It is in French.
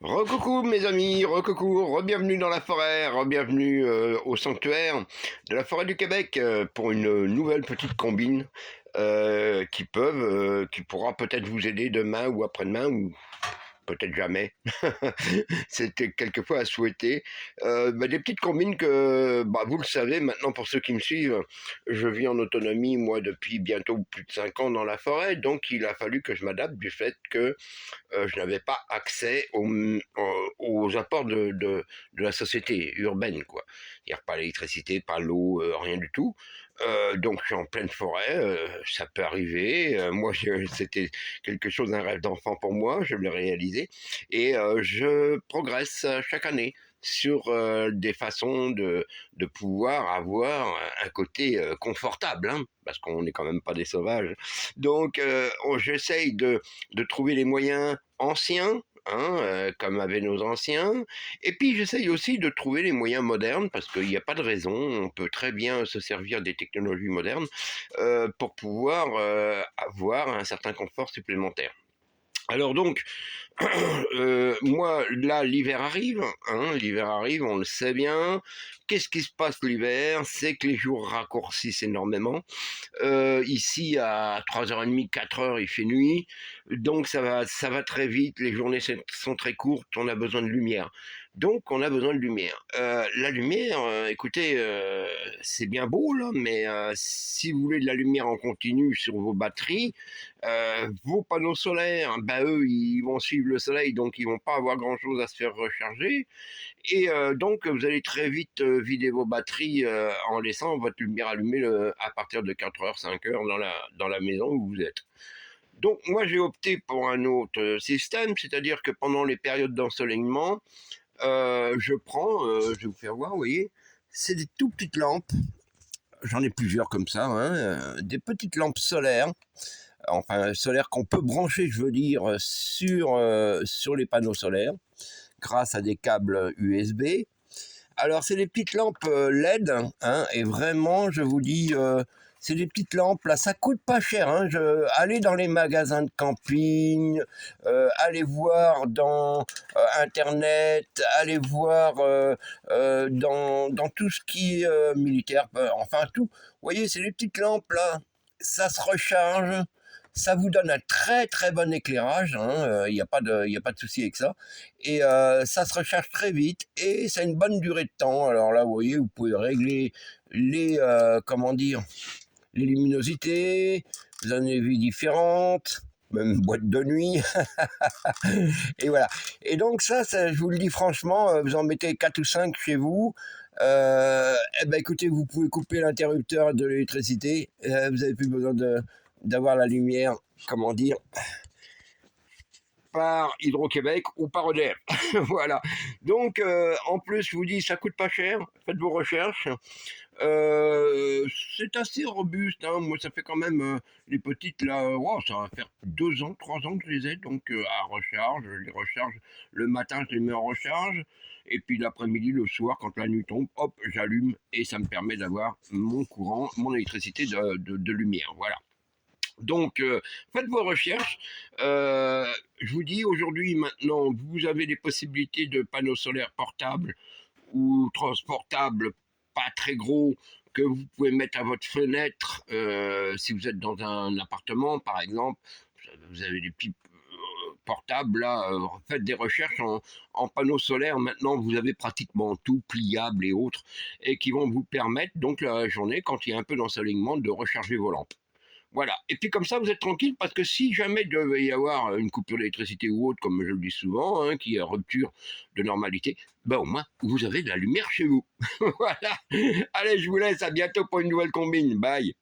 Recoucou mes amis, recoucou, re-bienvenue dans la forêt, re-bienvenue au sanctuaire de la forêt du Québec pour une nouvelle petite combine qui pourra peut-être vous aider demain ou après-demain ou peut-être jamais. C'était quelquefois à souhaiter. Des petites combines que, vous le savez maintenant pour ceux qui me suivent, je vis en autonomie moi depuis bientôt plus de 5 ans dans la forêt, donc il a fallu que je m'adapte du fait que je n'avais pas accès aux apports de la société urbaine, quoi. C'est-à-dire pas l'électricité, pas l'eau, rien du tout. Donc je suis en pleine forêt, ça peut arriver. Moi, c'était quelque chose, un rêve d'enfant pour moi, je l'ai réalisé. Et je progresse chaque année sur des façons de pouvoir avoir un côté confortable, hein, parce qu'on n'est quand même pas des sauvages. Donc j'essaye de trouver les moyens anciens, hein, comme avaient nos anciens, et puis j'essaye aussi de trouver les moyens modernes, parce qu'il n'y a pas de raison, on peut très bien se servir des technologies modernes pour pouvoir avoir un certain confort supplémentaire. Alors donc, moi, là, l'hiver arrive, on le sait bien. Qu'est-ce qui se passe l'hiver? C'est que les jours raccourcissent énormément. Ici, à 3h30, 4h, il fait nuit. Donc, ça va très vite. Les journées sont très courtes. On a besoin de lumière. Donc, on a besoin de lumière. La lumière, écoutez, c'est bien beau, là, mais si vous voulez de la lumière en continu sur vos batteries, vos panneaux solaires, eux, ils vont suivre le soleil, donc ils vont pas avoir grand-chose à se faire recharger. Et donc, vous allez très vite vider vos batteries en laissant votre lumière allumée à partir de 4h, 5h dans la maison où vous êtes. Donc, moi, j'ai opté pour un autre système, c'est-à-dire que pendant les périodes d'ensoleillement, je prends, je vais vous faire voir, vous voyez, c'est des tout petites lampes. J'en ai plusieurs comme ça, hein, des petites lampes solaires, enfin solaires qu'on peut brancher, je veux dire, sur les panneaux solaires grâce à des câbles USB. Alors, c'est des petites lampes LED, hein, et vraiment, je vous dis, c'est des petites lampes, là, ça coûte pas cher. Hein, allez dans les magasins de camping, allez voir dans Internet, allez voir dans tout ce qui est militaire, enfin tout. Vous voyez, c'est des petites lampes, là, ça se recharge. Ça vous donne un très très bon éclairage, il n'y a pas de souci avec ça. Et ça se recharge très vite et ça a une bonne durée de temps. Alors là, vous voyez, vous pouvez régler comment dire, les luminosités, vous en avez vu différentes, même boîte de nuit. Et voilà. Et donc ça, je vous le dis franchement, vous en mettez 4 ou 5 chez vous. Écoutez, vous pouvez couper l'interrupteur de l'électricité. Vous n'avez plus besoin d'avoir la lumière, comment dire, par Hydro-Québec ou par EDF. Voilà. Donc, en plus, je vous dis, ça coûte pas cher. Faites vos recherches. C'est assez robuste, hein. Moi, ça fait quand même les petites là. Wow, ça va faire 2 ans, 3 ans que je les ai. Donc, à recharge, je les recharge le matin, je les mets en recharge. Et puis l'après-midi, le soir, quand la nuit tombe, hop, j'allume et ça me permet d'avoir mon courant, mon électricité de lumière. Voilà. Donc, faites vos recherches. Je vous dis, aujourd'hui, maintenant, vous avez des possibilités de panneaux solaires portables ou transportables, pas très gros, que vous pouvez mettre à votre fenêtre si vous êtes dans un appartement, par exemple. Vous avez des petits portables, là, faites des recherches en panneaux solaires. Maintenant, vous avez pratiquement tout, pliable et autres, et qui vont vous permettre, donc, la journée, quand il y a un peu d'ensoleillement, de recharger vos lampes. Voilà. Et puis comme ça, vous êtes tranquille parce que si jamais il devait y avoir une coupure d'électricité ou autre, comme je le dis souvent, hein, qui est rupture de normalité, au moins, vous avez de la lumière chez vous. Voilà. Allez, je vous laisse. À bientôt pour une nouvelle combine. Bye.